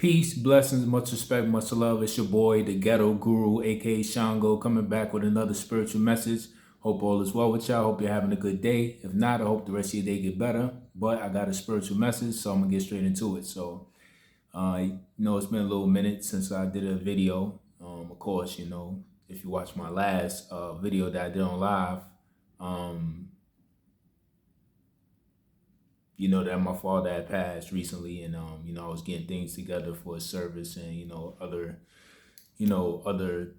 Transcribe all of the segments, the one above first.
Peace, blessings, much respect, much love. It's your boy, the Ghetto Guru, aka Shango, coming back with another spiritual message. Hope all is well with y'all. Hope you're having a good day. If not, I hope the rest of your day get better. But I got a spiritual message, so I'm gonna get straight into it. So, it's been a little minute since I did a video. Of course, if you watch my last video that I did on live, um, that my father had passed recently, and I was getting things together for his service, and other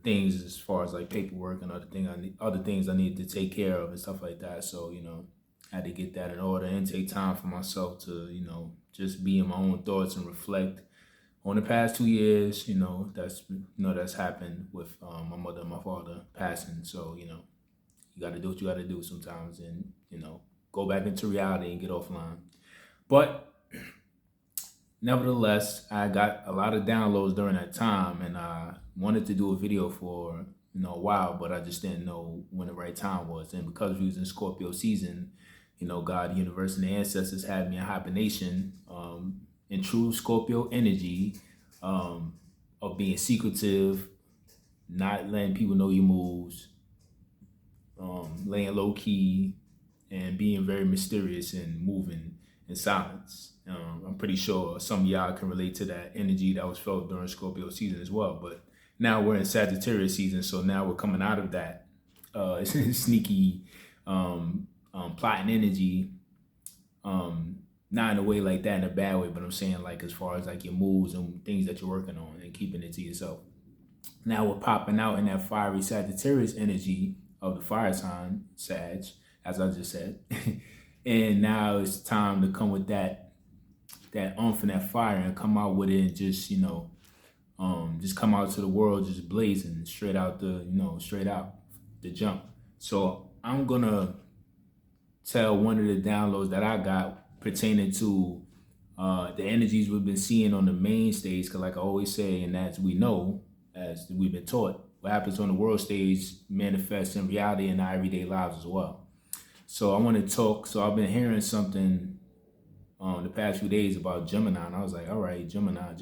things as far as like paperwork and other things I needed to take care of and stuff like that. So I had to get that in order and take time for myself to just be in my own thoughts and reflect on the past 2 years. That's happened with my mother and my father passing. So you got to do what you got to do sometimes, and go back into reality and get offline. But nevertheless, I got a lot of downloads during that time, and I wanted to do a video for a while, but I just didn't know when the right time was. And because we was in Scorpio season, God, the universe, and the ancestors had me in hibernation, in true Scorpio energy, of being secretive, not letting people know your moves, laying low key, and being very mysterious and moving in silence. I'm pretty sure some of y'all can relate to that energy that was felt during Scorpio season as well. But now we're in Sagittarius season, so now we're coming out of that sneaky plotting energy. Not in a way like that, in a bad way, but I'm saying like as far as like your moves and things that you're working on and keeping it to yourself. Now we're popping out in that fiery Sagittarius energy of the fire sign, Sag, as I just said. And now it's time to come with that oomph and that fire and come out with it and just, just come out to the world just blazing straight out the jump. So I'm gonna tell one of the downloads that I got pertaining to the energies we've been seeing on the main stage, because like I always say, and as we know, as we've been taught, what happens on the world stage manifests in reality in our everyday lives as well. So I want to talk. So I've been hearing something the past few days about Gemini, and I was like, all right, Gemini.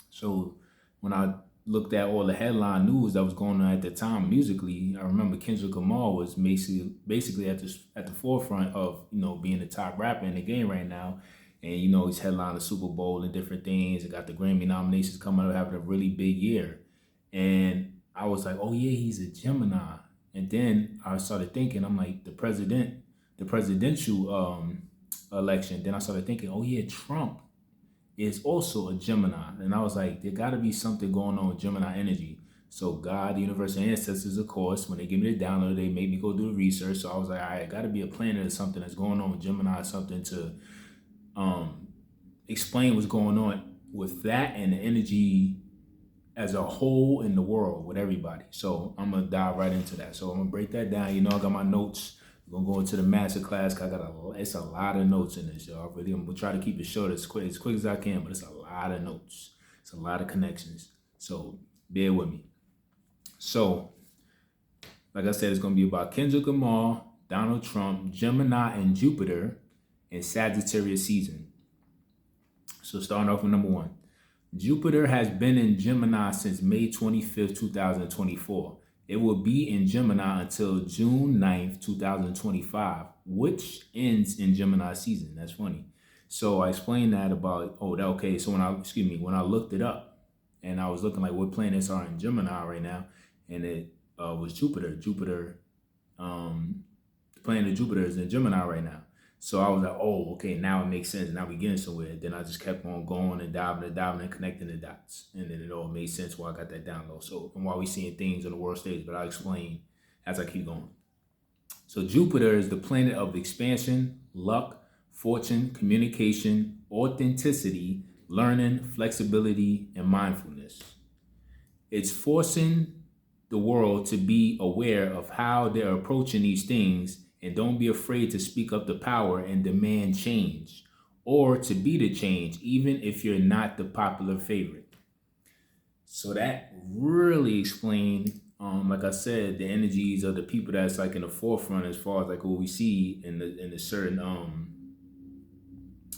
So when I looked at all the headline news that was going on at the time musically, I remember Kendrick Lamar was basically at the forefront of being the top rapper in the game right now, and he's headlining the Super Bowl and different things. And got the Grammy nominations coming up, having a really big year, and I was like, oh yeah, he's a Gemini. And then I started thinking, I'm like, the presidential election. Then I started thinking, oh yeah, Trump is also a Gemini. And I was like, there got to be something going on with Gemini energy. So God, the universe, and ancestors, of course, when they give me the download, they made me go do the research. So I was like, all right, got to be a planet or something that's going on with Gemini, something to explain what's going on with that and the energy as a whole in the world with everybody. So I'm gonna dive right into that. So I'm gonna break that down. I got my notes. We're gonna go into the master class. Cause it's a lot of notes in this, y'all. Really, I'm gonna try to keep it short, as quick as I can, but it's a lot of notes. It's a lot of connections. So bear with me. So, like I said, it's gonna be about Kendrick Lamar, Donald Trump, Gemini, and Jupiter in Sagittarius season. So starting off with number one. Jupiter has been in Gemini since May 25th, 2024. It will be in Gemini until June 9th, 2025, which ends in Gemini season. That's funny. So I explained that about, so when I looked it up and I was looking like what planets are in Gemini right now, and it was Jupiter. The planet of Jupiter is in Gemini right now. So I was like, oh, okay, now it makes sense. Now we're getting somewhere. Then I just kept on going and diving and connecting the dots. And then it all made sense why I got that download. So, and why we seeing things on the world stage, but I'll explain as I keep going. So Jupiter is the planet of expansion, luck, fortune, communication, authenticity, learning, flexibility, and mindfulness. It's forcing the world to be aware of how they're approaching these things, and don't be afraid to speak up the power and demand change, or to be the change, even if you're not the popular favorite. So that really explained, like I said, the energies of the people that's like in the forefront as far as like what we see in the certain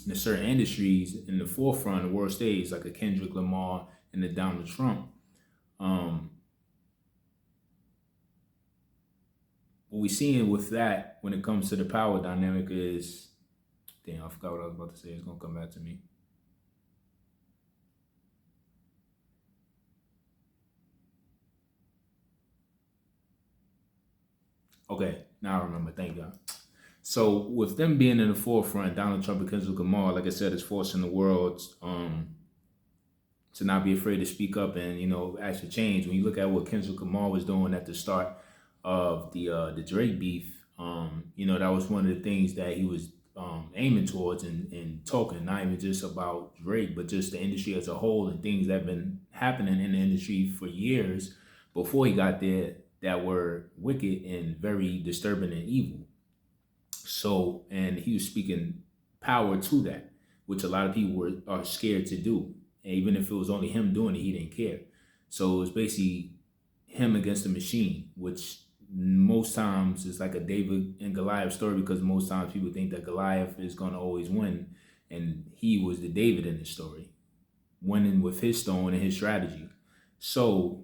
in certain industries in the forefront of the world stage, like a Kendrick Lamar and a Donald Trump. What we're seeing with that when it comes to the power dynamic is, damn, I forgot what I was about to say. It's gonna come back to me. Okay, now I remember. Thank God. So with them being in the forefront, Donald Trump and Kendrick Lamar, like I said, is forcing the world to not be afraid to speak up and ask for change. When you look at what Kendrick Lamar was doing at the start of the Drake beef, that was one of the things that he was aiming towards and talking, not even just about Drake, but just the industry as a whole and things that have been happening in the industry for years before he got there that were wicked and very disturbing and evil. So, and he was speaking power to that, which a lot of people are scared to do. And even if it was only him doing it, he didn't care. So it was basically him against the machine, which most times is like a David and Goliath story, because most times people think that Goliath is going to always win. And he was the David in the story, winning with his stone and his strategy. So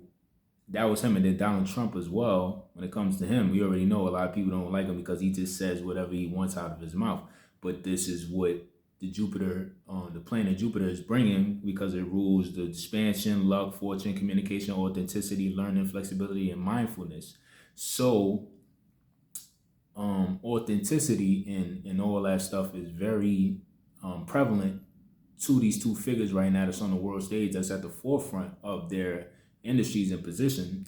that was him. And then Donald Trump as well. When it comes to him, we already know a lot of people don't like him because he just says whatever he wants out of his mouth. But this is what the planet Jupiter is bringing, because it rules the expansion, luck, fortune, communication, authenticity, learning, flexibility, and mindfulness. So authenticity and all that stuff is very prevalent to these two figures right now that's on the world stage, that's at the forefront of their industries and position.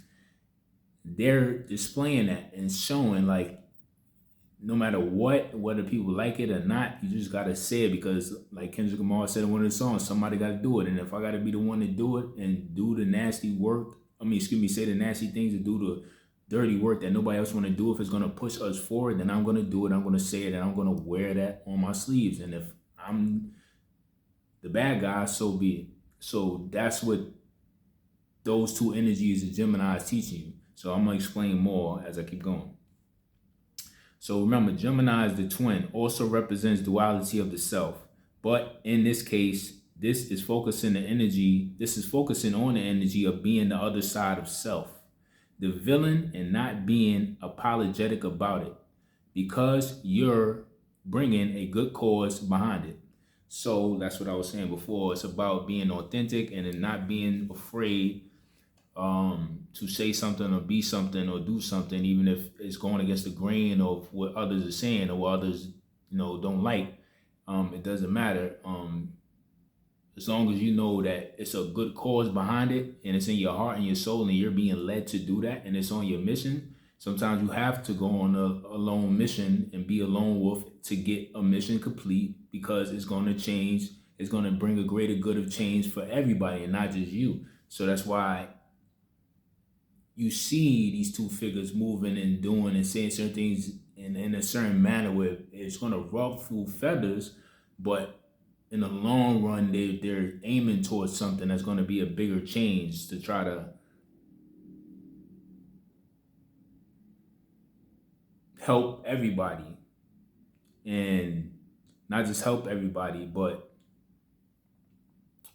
They're displaying that and showing, like, no matter what, whether people like it or not, you just gotta say it, because like Kendrick Lamar said in one of the songs, somebody gotta do it. And if I gotta be the one to do it and do the nasty work, say the nasty things and do the dirty work that nobody else wanna do, if it's gonna push us forward, then I'm gonna do it, I'm gonna say it, and I'm gonna wear that on my sleeves. And if I'm the bad guy, so be it. So that's what those two energies of Gemini is teaching you. So I'm gonna explain more as I keep going. So remember, Gemini is the twin, also represents duality of the self. But in this case, this is focusing on the energy of being the other side of self, the villain, and not being apologetic about it, because you're bringing a good cause behind it. So that's what I was saying before. It's about being authentic and then not being afraid to say something or be something or do something, even if it's going against the grain of what others are saying or what others don't like. It doesn't matter. As long as you know that it's a good cause behind it and it's in your heart and your soul and you're being led to do that and it's on your mission. Sometimes you have to go on a lone mission and be a lone wolf to get a mission complete, because it's going to change. It's going to bring a greater good of change for everybody and not just you. So that's why you see these two figures moving and doing and saying certain things in a certain manner where it's going to ruffle feathers, but in the long run, they're aiming towards something that's going to be a bigger change, to try to help everybody. And not just help everybody, but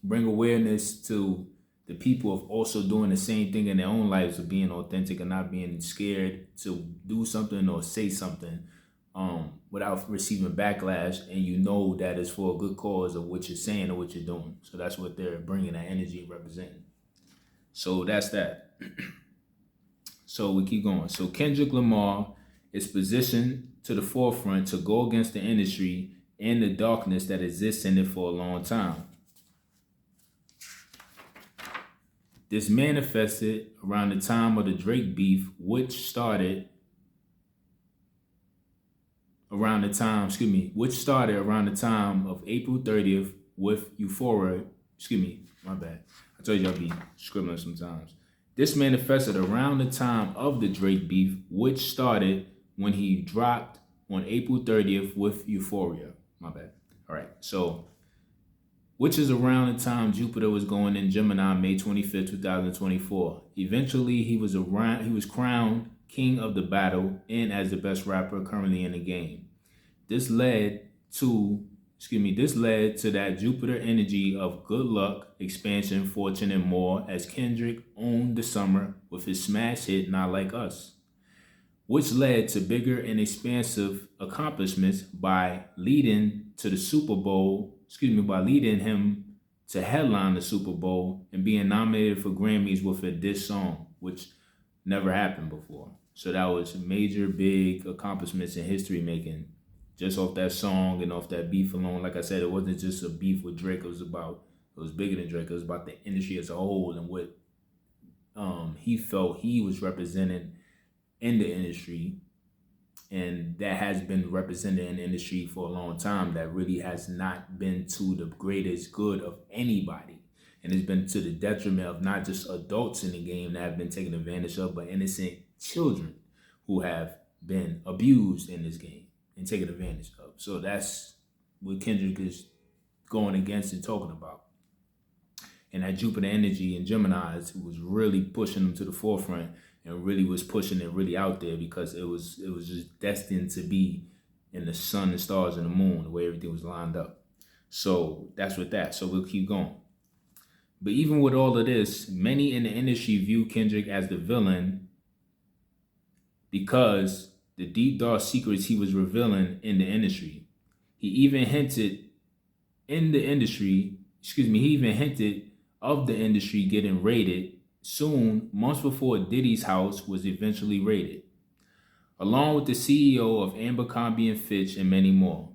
bring awareness to the people of also doing the same thing in their own lives, of being authentic and not being scared to do something or say something without receiving backlash, and that it's for a good cause of what you're saying or what you're doing. So that's what they're bringing, that energy and representing. So that's that. So we keep going. So Kendrick Lamar is positioned to the forefront to go against the industry and the darkness that exists in it for a long time. This manifested around the time of the Drake beef, which started around the time of April 30th with Euphoria. My bad. I told you I'll be scribbling sometimes. This manifested around the time of the Drake beef, which started when he dropped on April 30th with Euphoria. My bad. All right. So, which is around the time Jupiter was going in Gemini, May 25th, 2024. Eventually, he was crowned king of the battle and as the best rapper currently in the game. This led to This led to that Jupiter energy of good luck, expansion, fortune, and more as Kendrick owned the summer with his smash hit Not Like Us, which led to bigger and expansive accomplishments by leading to the Super Bowl, by leading him to headline the Super Bowl and being nominated for Grammys with a diss song, which never happened before. So that was major, big accomplishments in history making just off that song and off that beef alone. Like I said, it wasn't just a beef with Drake. It was bigger than Drake. It was about the industry as a whole and what he felt he was representing in the industry, and that has been represented in the industry for a long time. That really has not been to the greatest good of anybody, and it's been to the detriment of not just adults in the game that have been taken advantage of, but innocent children who have been abused in this game and taken advantage of. So that's what Kendrick is going against and talking about. And that Jupiter energy in Gemini was really pushing them to the forefront and really was pushing it really out there because it was just destined to be in the sun, the stars, and the moon, the way everything was lined up. So that's with that. So we'll keep going. But even with all of this, many in the industry view Kendrick as the villain because the deep, dark secrets he was revealing in the industry. He even hinted of the industry getting raided soon, months before Diddy's house was eventually raided, along with the CEO of Abercrombie and Fitch and many more.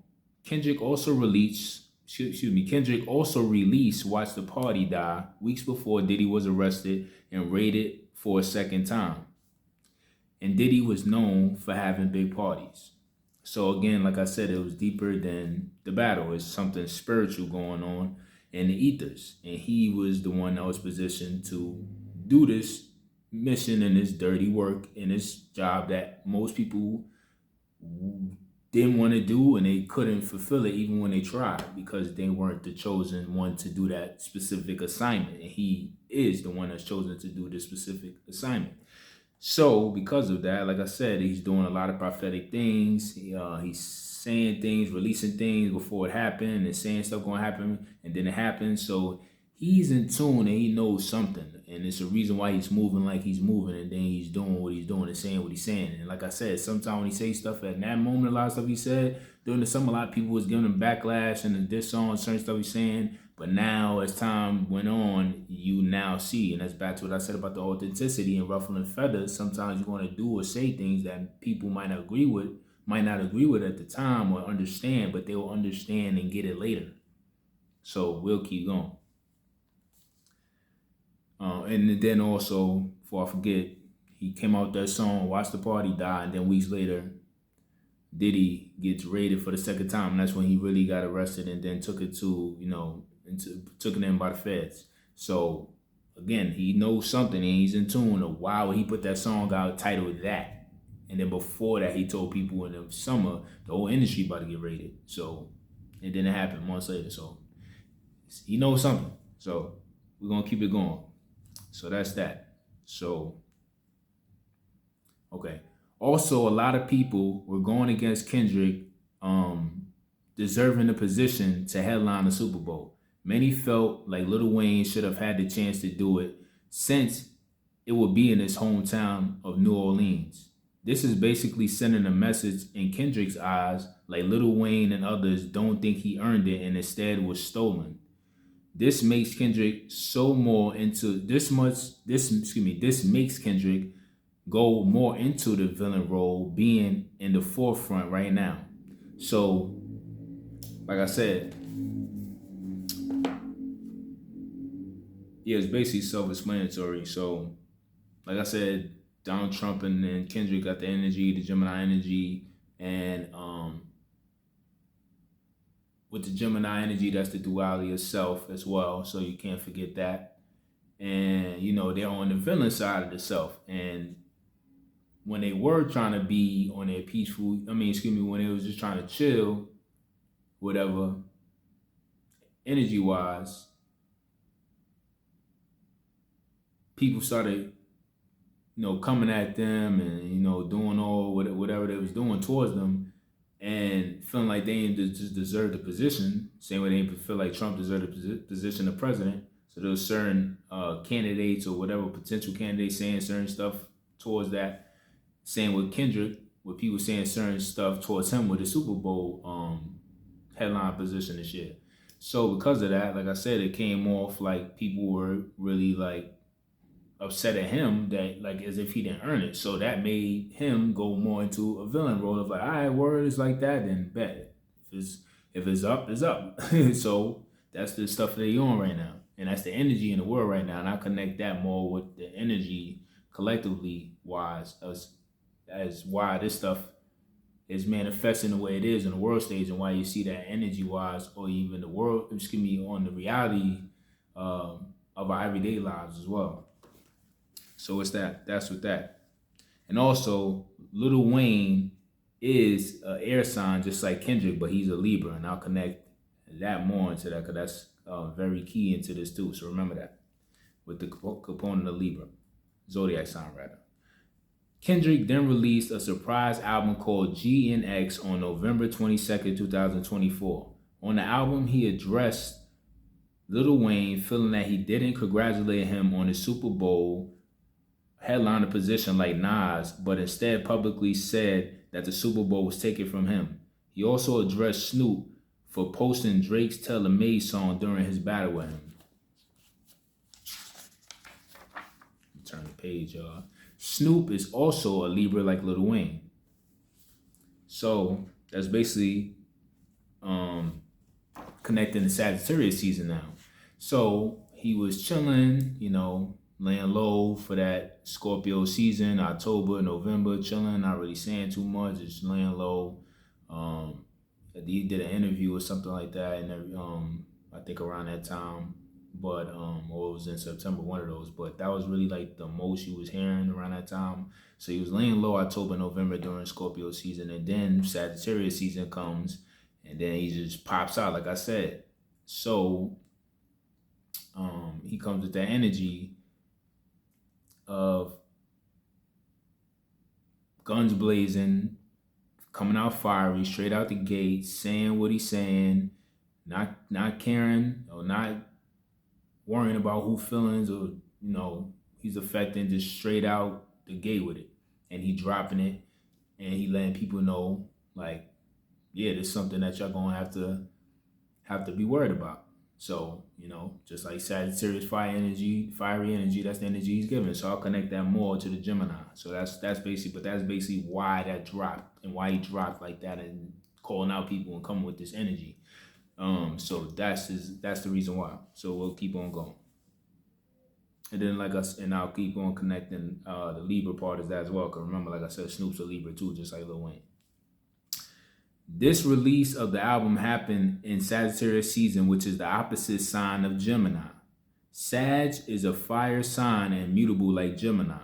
Kendrick also released Watch the Party Die weeks before Diddy was arrested and raided for a second time. And Diddy was known for having big parties. So again, like I said, it was deeper than the battle. It's something spiritual going on in the ethers. And he was the one that was positioned to do this mission and this dirty work and this job that most people didn't want to do, and they couldn't fulfill it even when they tried because they weren't the chosen one to do that specific assignment. And he is the one that's chosen to do this specific assignment. So because of that, like I said, he's doing a lot of prophetic things. He's saying things, releasing things before it happened and saying stuff going to happen and then it happens. So he's in tune and he knows something. And it's a reason why he's moving like he's moving, and then he's doing what he's doing and saying what he's saying. And like I said, sometimes when he says stuff at that moment, a lot of stuff he said during the summer, a lot of people was giving him backlash and this on certain stuff he's saying. But now, as time went on, you now see, and that's back to what I said about the authenticity and ruffling feathers. Sometimes you want to do or say things that people might not agree with at the time or understand, but they will understand and get it later. So we'll keep going. And then also, before I forget, he came out with that song, Watch the Party Die, and then weeks later, Diddy gets raided for the second time. And that's when he really got arrested and then took it to, took it in by the feds. So again, he knows something and he's in tune of why would he put that song out titled that. And then before that, he told people in the summer, the whole industry about to get raided. So, and then it happened months later. So he knows something. So we're going to keep it going. So that's that. So, okay. Also, a lot of people were going against Kendrick deserving the position to headline the Super Bowl. Many felt like Lil Wayne should have had the chance to do it since it would be in his hometown of New Orleans. This is basically sending a message in Kendrick's eyes like Lil Wayne and others don't think he earned it and instead was stolen. This makes Kendrick this makes Kendrick go more into the villain role, being in the forefront right now. So, like I said, yeah, it's basically self-explanatory. So, like I said, Donald Trump and then Kendrick got the energy, the Gemini energy, and with the Gemini energy, that's the duality of self as well. So you can't forget that. And, they're on the villain side of the self. And when they were trying to be on their when they was just trying to chill, whatever, energy-wise, people started, coming at them and, doing all whatever they was doing towards them. and feeling like they ain't just deserve the position, same way they ain't feel like Trump deserved the position of president. So there was certain candidates or whatever potential candidates saying certain stuff towards that. Same with Kendrick, with people saying certain stuff towards him with the Super Bowl headline position and shit. So because of that, like I said, it came off like people were really like upset at him that like as if he didn't earn it. So that made him go more into a villain role of like, all right, word is like that, then bet. If it's up, it's up. So that's the stuff that they on right now. And that's the energy in the world right now. And I connect that more with the energy collectively wise as why this stuff is manifesting the way it is in the world stage and why you see that energy wise or even the world, excuse me, on the reality of our everyday lives as well. So it's that's with that. And also, Lil Wayne is an air sign just like Kendrick, but he's a Libra. And I'll connect that more into that because that's very key into this too. So remember that with the component of Libra, zodiac sign rather. Kendrick then released a surprise album called GNX on November 22nd, 2024. On the album, he addressed Lil Wayne, feeling that he didn't congratulate him on his Super Bowl headliner position like Nas, but instead publicly said that the Super Bowl was taken from him. He also addressed Snoop for posting Drake's Taylor Made song during his battle with him. Turn the page, y'all. Snoop is also a Libra like Lil Wayne. So that's basically connecting the Sagittarius season now. So he was chilling, laying low for that Scorpio season, October, November, chilling, not really saying too much, just laying low. He did an interview or something like that, and I think around that time, but or it was in September, one of those. But that was really like the most you was hearing around that time. So he was laying low October, November during Scorpio season, and then Sagittarius season comes, and then he just pops out, like I said. So he comes with that energy of guns blazing, coming out fiery, straight out the gate, saying what he's saying, not caring or not worrying about who feelings or he's affecting, just straight out the gate with it, and he dropping it, and he letting people know like, yeah, there's something that y'all gonna have to be worried about. So, just like Sagittarius fiery energy, that's the energy he's giving. So I'll connect that more to the Gemini. So that's basically why that dropped and why he dropped like that and calling out people and coming with this energy. So that's the reason why. So we'll keep on going. And then I'll keep on connecting the Libra part of that as well. Cause remember, like I said, Snoop's a Libra too, just like Lil Wayne. This release of the album happened in Sagittarius season, which is the opposite sign of Gemini. Sag is a fire sign and mutable like Gemini.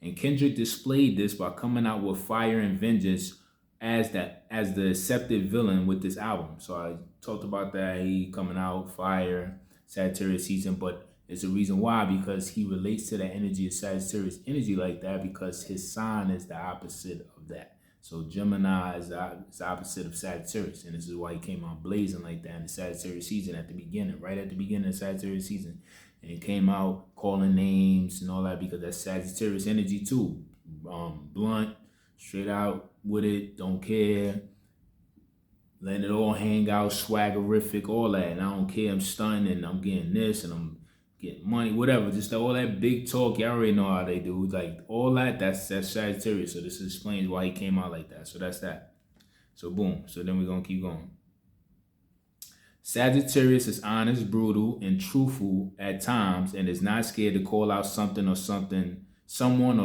And Kendrick displayed this by coming out with fire and vengeance as the accepted villain with this album. So I talked about that. He coming out fire, Sagittarius season, but it's a reason why, because he relates to the energy of Sagittarius energy like that because his sign is the opposite of that. So Gemini is the opposite of Sagittarius, and this is why he came out blazing like that in the Sagittarius season right at the beginning of Sagittarius season. And he came out calling names and all that because that's Sagittarius energy too. Blunt, straight out with it, don't care, letting it all hang out, swaggerific, all that. And I don't care, I'm stunning and I'm getting this and I'm getting money, whatever. Just all that big talk, y'all already know how they do. Like all that's Sagittarius. So this explains why he came out like that. So that's that. So boom. So then we're gonna keep going. Sagittarius is honest, brutal, and truthful at times, and is not scared to call out someone or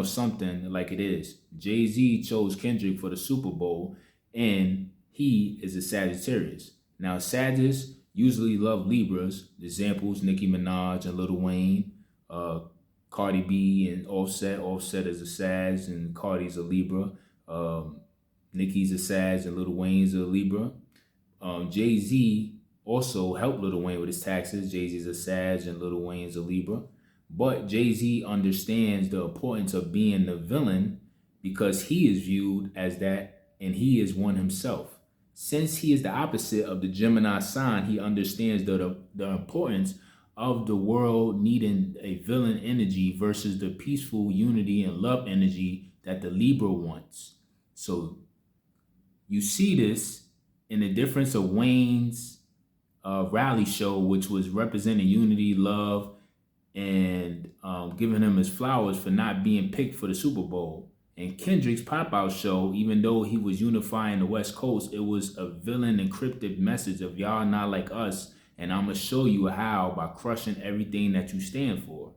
something like it is. Jay-Z chose Kendrick for the Super Bowl, and he is a Sagittarius. Now, Sagittarius usually love Libras. Examples, Nicki Minaj and Lil Wayne, Cardi B and Offset. Offset is a Sag and Cardi's a Libra. Nicki's a Sag and Lil Wayne's a Libra. Jay-Z also helped Lil Wayne with his taxes. Jay-Z's a Sag and Lil Wayne's a Libra. But Jay-Z understands the importance of being the villain because he is viewed as that and he is one himself. Since he is the opposite of the Gemini sign, he understands the importance of the world needing a villain energy versus the peaceful unity and love energy that the Libra wants. So you see this in the difference of Wayne's rally show, which was representing unity, love, and giving him his flowers for not being picked for the Super Bowl. And Kendrick's pop-out show, even though he was unifying the West Coast, it was a villain encrypted message of y'all not like us, and I'm going to show you how by crushing everything that you stand for.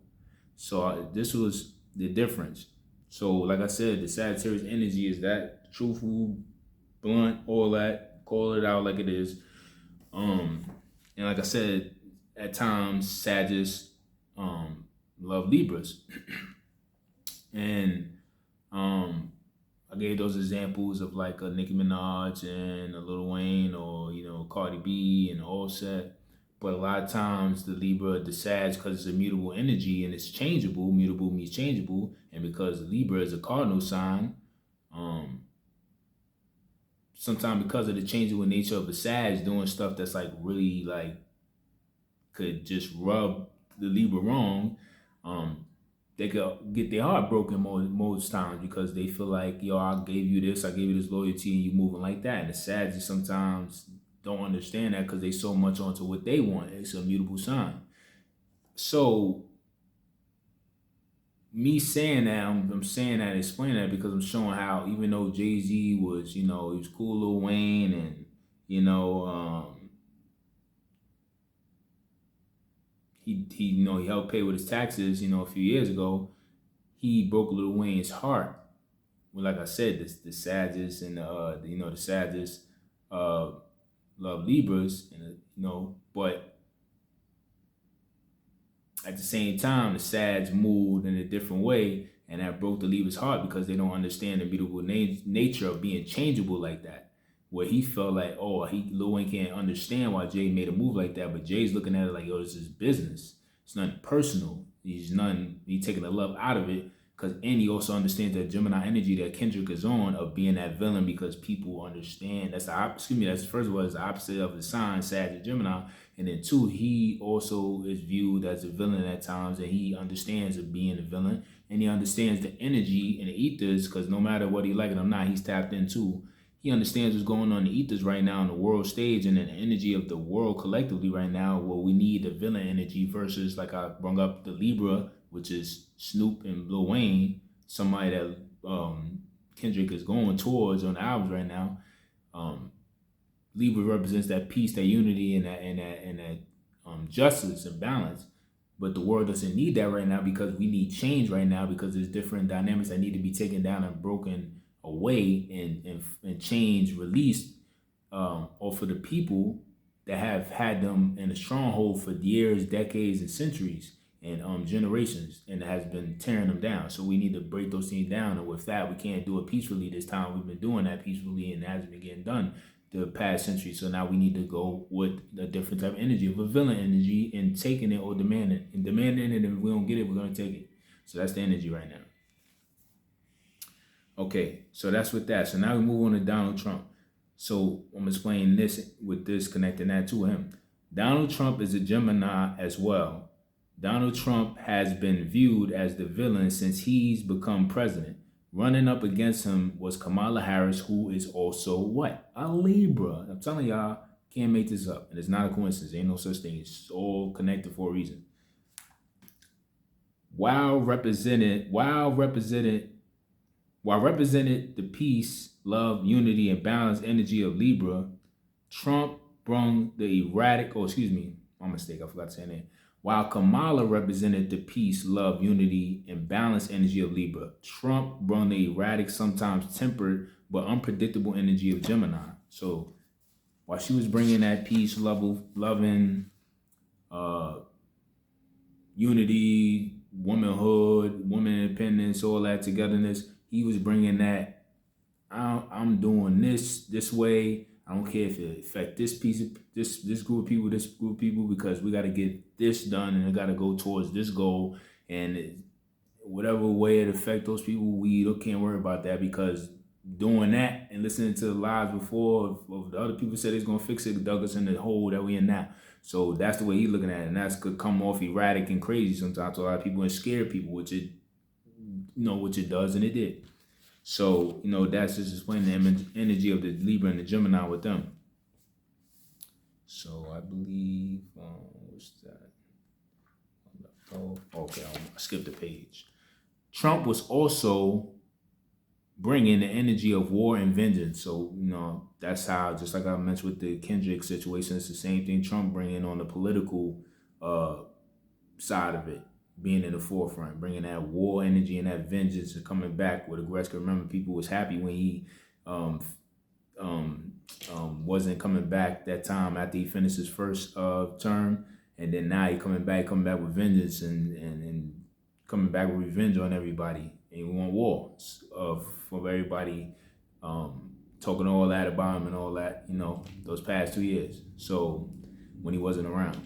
So this was the difference. So like I said, the Sagittarius energy is that truthful, blunt, all that, call it out like it is. And like I said, at times, Sagittarius love Libras. And I gave those examples of like a Nicki Minaj and a Lil Wayne, or Cardi B and Offset. But a lot of times the Libra, the Sag, because it's a mutable energy and it's changeable. Mutable means changeable, and because Libra is a cardinal sign, sometimes because of the changeable nature of the Sag doing stuff that's like really like could just rub the Libra wrong, they could get their heart broken most times because they feel like, yo, I gave you this loyalty, and you moving like that. And the Sagittarius sometimes don't understand that because they so much onto what they want. It's a mutable sign. So me saying that, I'm saying that, explaining that because I'm showing how even though Jay-Z was, he was cool, Lil Wayne, and he helped pay with his taxes, a few years ago. He broke Lil Wayne's heart. Well, like I said, the Sagittarius and the Sagittarius love Libras, and but at the same time, the Sagittarius moved in a different way, and that broke the Libra's heart because they don't understand the beautiful nature of being changeable like that. Where he felt like, Lil Wayne can't understand why Jay made a move like that, but Jay's looking at it like, yo, this is business. It's nothing personal. He's taking the love out of it, and he also understands that Gemini energy that Kendrick is on of being that villain because people understand that's first of all, it's the opposite of the sign, Sag and Gemini, and then two, he also is viewed as a villain at times, and he understands of being a villain, and he understands the energy in the ethers because no matter what he like it or not, he's tapped into. He understands what's going on in the ethers right now on the world stage and in the energy of the world collectively right now, where we need the villain energy versus, like I brought up, the Libra, which is Snoop and Lil Wayne, somebody that Kendrick is going towards on the albums right now. Libra represents that peace, that unity, and that justice and balance. But the world doesn't need that right now because we need change right now because there's different dynamics that need to be taken down and broken away and change released or for the people that have had them in a stronghold for years, decades, and centuries, and generations, and has been tearing them down. So we need to break those things down, and with that, we can't do it peacefully this time. We've been doing that peacefully, and it hasn't been getting done the past century. So now we need to go with a different type of energy, of a villain energy, and taking it or demanding it. And demanding it, and if we don't get it, we're going to take it. So that's the energy right now. Okay, so that's with that. So now we move on to Donald Trump. So I'm explaining this with this, connecting that to him. Donald Trump is a Gemini as well. Donald Trump has been viewed as the villain since he's become president. Running up against him was Kamala Harris, who is also what? A Libra. I'm telling y'all, can't make this up. And it's not a coincidence. Ain't no such thing. It's all connected for a reason. While represented the peace, love, unity, and balanced energy of Libra, Trump brung the erratic, my mistake, I forgot to say that. While Kamala represented the peace, love, unity, and balanced energy of Libra, Trump brung the erratic, sometimes tempered, but unpredictable energy of Gemini. So while she was bringing that peace, loving, unity, womanhood, woman independence, all that togetherness, he was bringing that, I'm doing this way. I don't care if it affect this group of people, because we got to get this done and it got to go towards this goal. And whatever way it affect those people, we can't worry about that because doing that and listening to the lies before of the other people said it's gonna fix it, dug us in the hole that we in now. So that's the way he's looking at it, and that's could come off erratic and crazy sometimes to a lot of people and scare people, which it which it does, and it did. So that's just explaining the energy of the Libra and the Gemini with them. So I believe what's that? Oh, okay, I skipped a page. Trump was also bringing the energy of war and vengeance. So, that's how, just like I mentioned with the Kendrick situation, it's the same thing Trump bringing on the political side of it, being in the forefront, bringing that war energy and that vengeance and coming back with aggressive. Remember, people was happy when he wasn't coming back that time after he finished his first term. And then now he coming back with vengeance and coming back with revenge on everybody. And we want war of everybody talking all that about him and all that, those past 2 years. So when he wasn't around.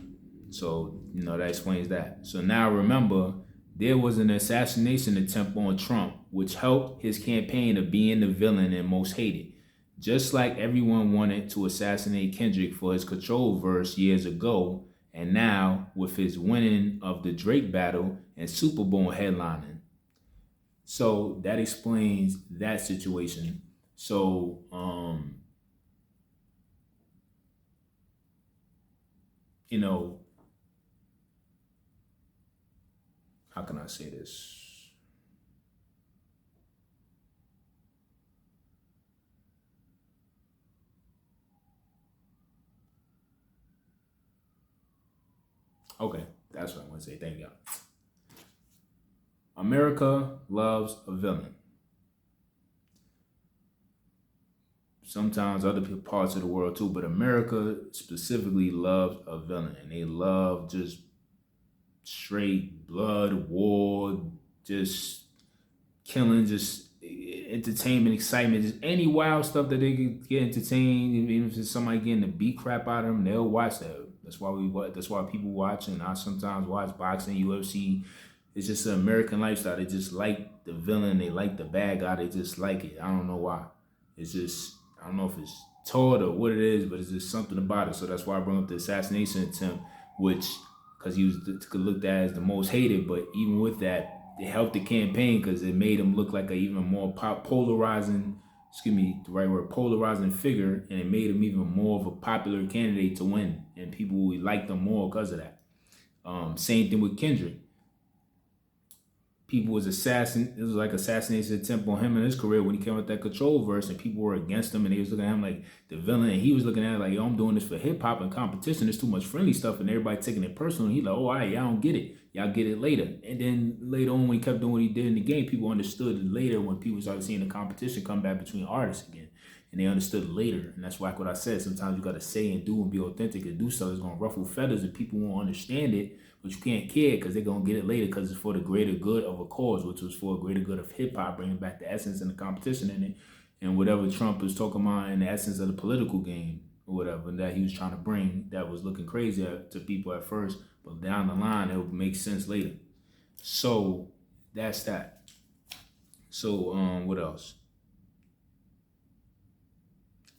So, that explains that. So now remember, there was an assassination attempt on Trump, which helped his campaign of being the villain and most hated. Just like everyone wanted to assassinate Kendrick for his control verse years ago, and now with his winning of the Drake battle and Super Bowl headlining. So that explains that situation. So, how can I say this? Okay, that's what I want to say. Thank you. America loves a villain. Sometimes other parts of the world too, but America specifically loves a villain, and they love just straight blood, war, just killing, just entertainment, excitement, just any wild stuff that they can get entertained. Even if it's somebody getting the beat crap out of them, they'll watch that. That's why people watch, and I sometimes watch boxing, UFC. It's just an American lifestyle. They just like the villain. They like the bad guy. They just like it. I don't know why. It's just, I don't know if it's taught or what it is, but it's just something about it. So that's why I brought up the assassination attempt, which, because he was looked at as the most hated, but even with that, it helped the campaign because it made him look like a even more polarizing figure, and it made him even more of a popular candidate to win, and people liked him more because of that. Same thing with Kendrick. It was like assassination attempt on him in his career when he came with that control verse, and people were against him, and they was looking at him like the villain, and he was looking at it like, yo, I'm doing this for hip hop and competition. There's too much friendly stuff, and everybody taking it personal. And he's like, oh, all right, y'all don't get it. Y'all get it later. And then later on, when he kept doing what he did in the game, people understood it later when people started seeing the competition come back between artists again. And they understood it later. And that's like what I said. Sometimes you got to say and do and be authentic and do stuff that's going to ruffle feathers, and people won't understand it, but you can't care because they're going to get it later because it's for the greater good of a cause, which was for the greater good of hip-hop, bringing back the essence and the competition in it, and whatever Trump was talking about in the essence of the political game or whatever that he was trying to bring that was looking crazy to people at first, but down the line, it would make sense later. So that's that. So what else?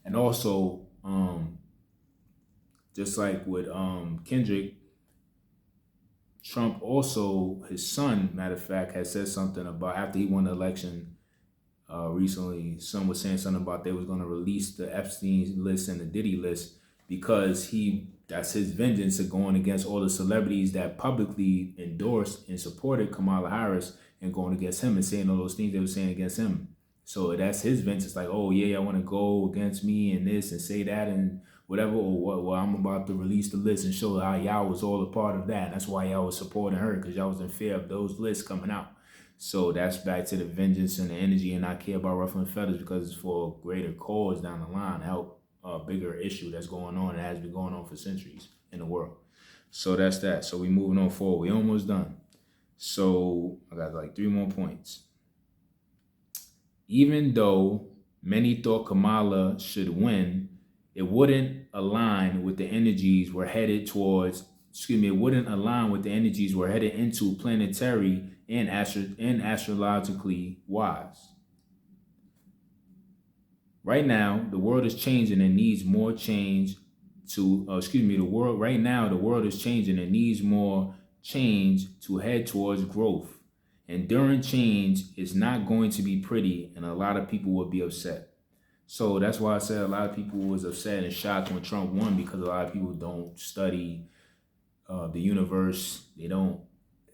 And also, just like with Kendrick, Trump also, his son, matter of fact, has said something about after he won the election recently. Some was saying something about they was going to release the Epstein list and the Diddy list because that's his vengeance of going against all the celebrities that publicly endorsed and supported Kamala Harris and going against him and saying all those things they were saying against him. So that's his vengeance, like, oh yeah, I want to go against me and this and say that and whatever, or well, I'm about to release the list and show how y'all was all a part of that. And that's why y'all was supporting her, because y'all was in fear of those lists coming out. So that's back to the vengeance and the energy, and I care about ruffling feathers because it's for a greater cause down the line, help a bigger issue that's going on and has been going on for centuries in the world. So that's that. So we moving on forward. We almost done. So I got like 3 more points. Even though many thought Kamala should win, it wouldn't align with the energies we're headed towards. It wouldn't align with the energies we're headed into planetary and astrologically wise. Right now, the world is changing and needs more change the world right now, the world is changing and needs more change to head towards growth. And during change, it's not going to be pretty, and a lot of people will be upset. So that's why I said a lot of people was upset and shocked when Trump won, because a lot of people don't study the universe. They don't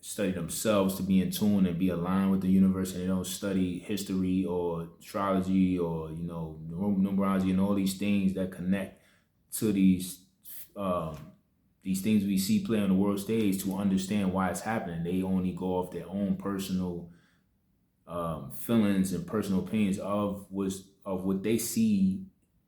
study themselves to be in tune and be aligned with the universe, and they don't study history or astrology or numerology and all these things that connect to um, these things we see play on the world stage to understand why it's happening. They only go off their own personal feelings and personal opinions of what they see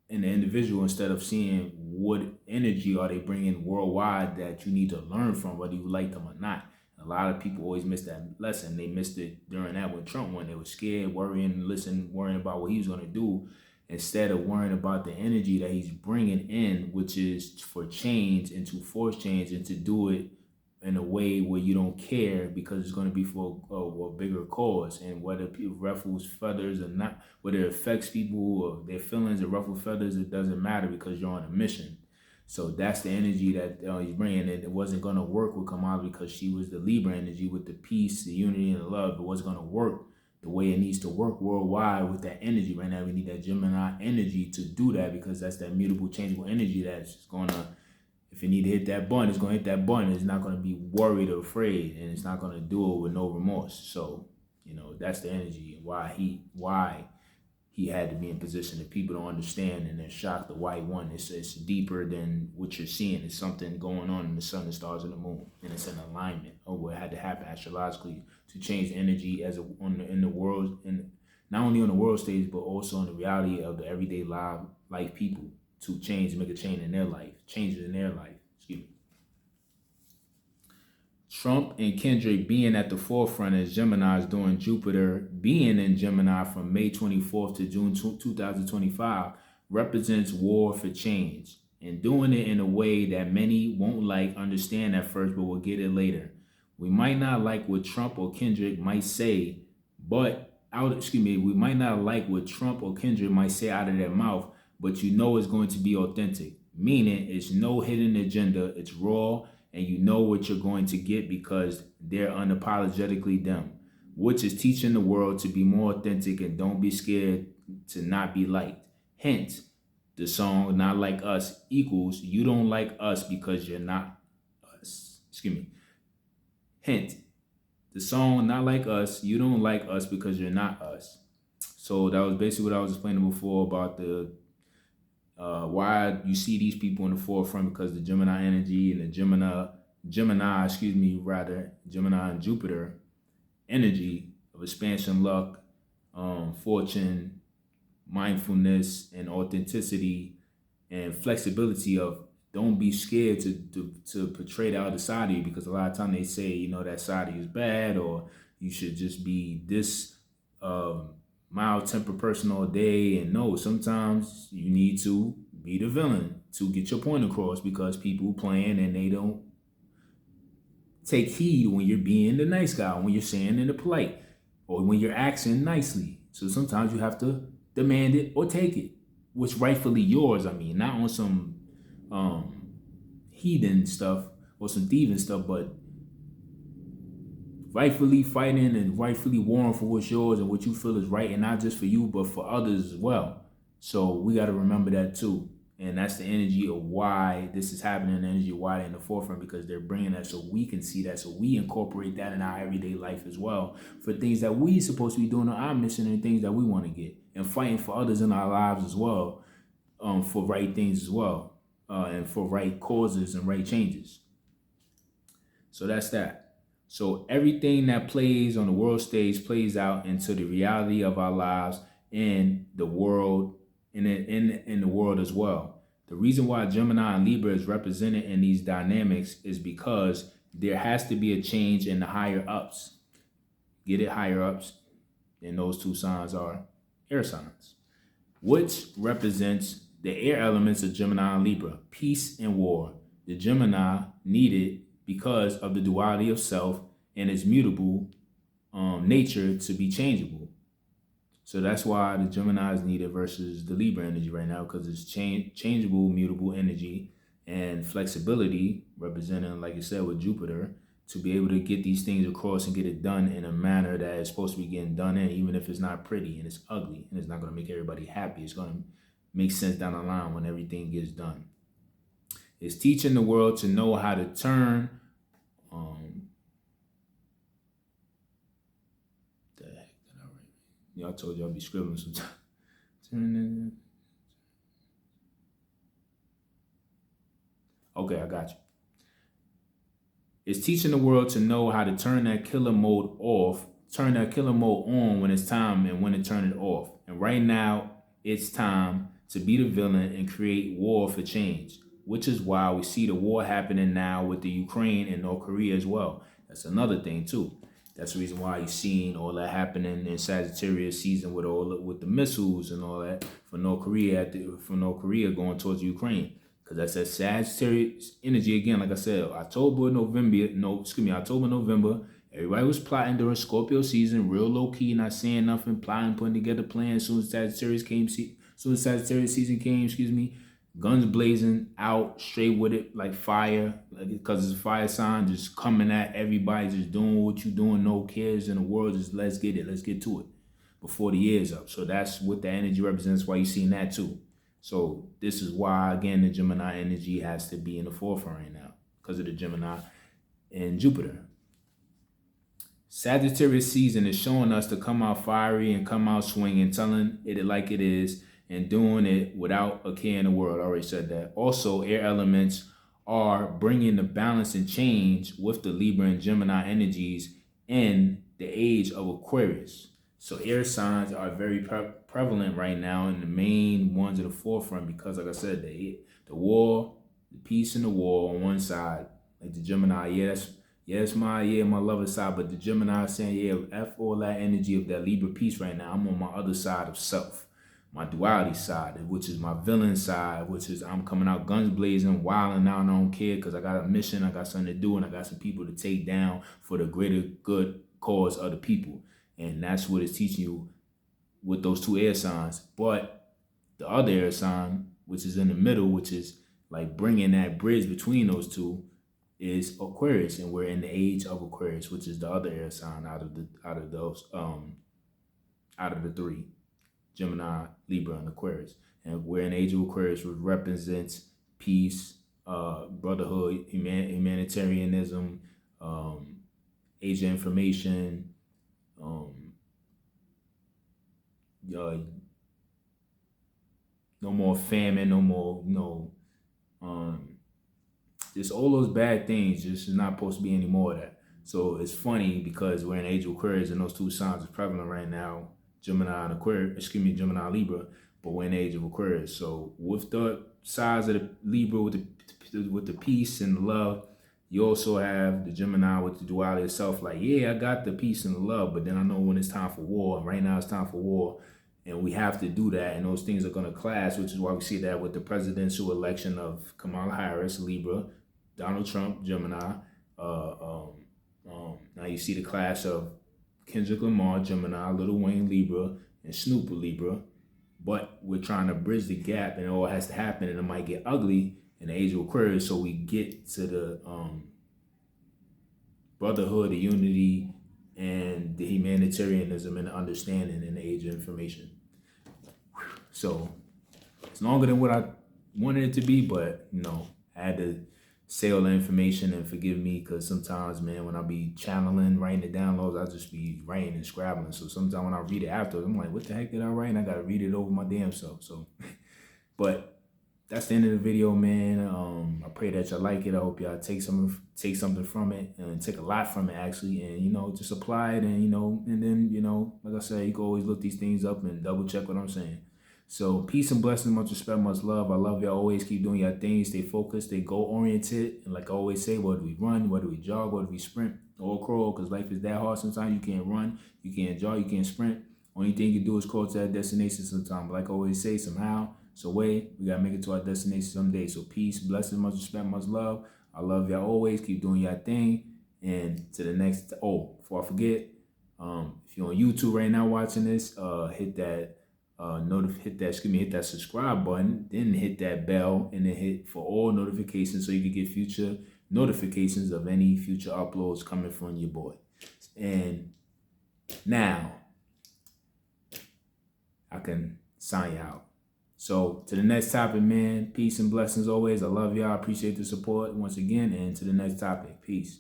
in the individual, instead of seeing what energy are they bringing worldwide that you need to learn from, whether you like them or not. A lot of people always miss that lesson. They missed it during that when Trump won. They were scared, worrying about what he was going to do, instead of worrying about the energy that he's bringing in, which is for change and to force change and to do it in a way where you don't care, because it's going to be for a bigger cause. And whether people ruffles feathers or not, whether it affects people or their feelings or ruffle feathers, it doesn't matter, because you're on a mission. So that's the energy that he's bringing. And it wasn't going to work with Kamala because she was the Libra energy with the peace, the unity, and the love. It wasn't going to work the way it needs to work worldwide with that energy. Right now, we need that Gemini energy to do that, because that's that mutable, changeable energy that's going to, if you need to hit that button, it's going to hit that button. It's not going to be worried or afraid, and it's not going to do it with no remorse. So, that's the energy, and why he had to be in position that people don't understand, and they're shocked. The white one, it's deeper than what you're seeing. It's something going on in the sun, the stars, and the moon, and it's an alignment of what had to happen astrologically to change the energy in the world, and not only on the world stage, but also in the reality of the everyday life people, to make a change in their life, changes in their life. Excuse me. Trump and Kendrick being at the forefront as Geminis during Jupiter being in Gemini from May 24th to June 2025 represents war for change, and doing it in a way that many won't understand at first, but will get it later. We might not like what Trump or Kendrick might say, we might not like what Trump or Kendrick might say out of their mouth, but it's going to be authentic. Meaning, it's no hidden agenda, it's raw, and you know what you're going to get because they're unapologetically them, which is teaching the world to be more authentic and don't be scared to not be liked. Hence, the song Not Like Us equals you don't like us because you're not us. Hint, the song Not Like Us, you don't like us because you're not us. So that was basically what I was explaining before about the why you see these people in the forefront, because the Gemini energy and the Gemini and Jupiter energy of expansion, luck, fortune, mindfulness, and authenticity and flexibility of don't be scared to portray the other side of you, because a lot of time they say, that side of you is bad, or you should just be this mild tempered person all day. And no, sometimes you need to be the villain to get your point across, because people playing and they don't take heed when you're being the nice guy, when you're saying in the polite, or when you're acting nicely. So sometimes you have to demand it or take it, which rightfully yours. Not on some heathen stuff or some thieving stuff, but rightfully fighting and rightfully warring for what's yours and what you feel is right, and not just for you, but for others as well. So we got to remember that too. And that's the energy of why this is happening, the energy of why they're in the forefront, because they're bringing that so we can see that, so we incorporate that in our everyday life as well, for things that we supposed to be doing on our mission and things that we want to get, and fighting for others in our lives as well, for right things as well, and for right causes and right changes. So that's that. So everything that plays on the world stage plays out into the reality of our lives in the world, in the world as well. The reason why Gemini and Libra is represented in these dynamics is because there has to be a change in the higher ups. Get it? Higher ups. And those two signs are air signs, which represents the air elements of Gemini and Libra, peace and war. The Gemini needed because of the duality of self and its mutable nature to be changeable. So that's why the Gemini is needed versus the Libra energy right now, because it's changeable, mutable energy and flexibility, representing, like you said, with Jupiter, to be able to get these things across and get it done in a manner that it's supposed to be getting done in, even if it's not pretty and it's ugly and it's not going to make everybody happy. It's going to make sense down the line when everything gets done. It's teaching the world to know how to turn. The heck did I write? Y'all told you I'll be scribbling sometimes. Okay, I got you. It's teaching the world to know how to turn that killer mode off, turn that killer mode on when it's time and when to turn it off. And right now, it's time to be the villain and create war for change, which is why we see the war happening now with the Ukraine and North Korea as well. That's another thing too. That's the reason why you're seeing all that happening in Sagittarius season with the missiles and all that for North Korea going towards Ukraine. Because that's that Sagittarius energy again. Like I said, October, November. Everybody was plotting during Scorpio season, real low key, not saying nothing, plotting, putting together plans. As soon as Sagittarius season came, guns blazing out, straight with it, like fire, because it's a fire sign, just coming at everybody, just doing what you doing, no cares in the world, just let's get to it before the year's up. So that's what the energy represents, why you're seeing that too. So this is why, again, the Gemini energy has to be in the forefront right now, because of the Gemini and Jupiter. Sagittarius season is showing us to come out fiery and come out swinging, telling it like it is, and doing it without a care in the world. I already said that. Also, air elements are bringing the balance and change with the Libra and Gemini energies in the age of Aquarius. So air signs are very prevalent right now, and the main ones at the forefront, because like I said, the war, the peace and the war on one side, like the Gemini, that's my lover side, but the Gemini is saying, F all that energy of that Libra peace right now. I'm on my other side of self, my duality side, which is my villain side, which is I'm coming out guns blazing, wilding out, and I don't care because I got a mission, I got something to do, and I got some people to take down for the greater good cause of the people. And that's what it's teaching you with those two air signs. But the other air sign, which is in the middle, which is like bringing that bridge between those two, is Aquarius, and we're in the age of Aquarius, which is the other air sign out of the three, Gemini, Libra, and Aquarius. And we're in the age of Aquarius, which represents peace, brotherhood, humanitarianism, age of information, no more famine, no more, just all those bad things. Just is not supposed to be any more of that. So it's funny because we're in age of Aquarius and those two signs are prevalent right now, Gemini Libra, but we're in age of Aquarius. So with the size of the Libra, with the peace and the love, you also have the Gemini with the duality itself. Like, I got the peace and the love, but then I know when it's time for war. And right now it's time for war, and we have to do that. And those things are going to clash, which is why we see that with the presidential election of Kamala Harris, Libra, Donald Trump, Gemini. Now you see the clash of Kendrick Lamar, Gemini, Lil Wayne, Libra, and Snoop, Libra. But we're trying to bridge the gap, and it all has to happen, and it might get ugly in the age of Aquarius, so we get to the brotherhood, the unity, and the humanitarianism and the understanding in the age of information. So it's longer than what I wanted it to be, but I had to say all the information, and forgive me, because sometimes, man, when I be channeling, writing the downloads, I just be writing and scrabbling. So sometimes when I read it afterwards, I'm like, what the heck did I write? And I got to read it over my damn self. So, but that's the end of the video, man. I pray that y'all like it. I hope y'all take something from it, and take a lot from it, actually, and just apply it, and and then like I said, you can always look these things up and double check what I'm saying. So peace and blessings, much respect, much love. I love y'all. Always keep doing your thing. Stay focused, stay goal oriented, and like I always say, whether we run, whether we jog, whether we sprint or crawl, because life is that hard. Sometimes you can't run, you can't jog, you can't sprint. Only thing you can do is crawl to that destination sometimes. But like I always say, somehow, so we gotta make it to our destination someday. So peace, blessings, much respect, much love. I love y'all always. Keep doing your thing. And to the next, before I forget, If you're on YouTube right now watching this, hit that hit that subscribe button, then hit that bell, and then hit for all notifications so you can get future notifications of any future uploads coming from your boy. And now I can sign you out. So to the next topic, man. Peace and blessings always. I love y'all. I appreciate the support once again. And to the next topic. Peace.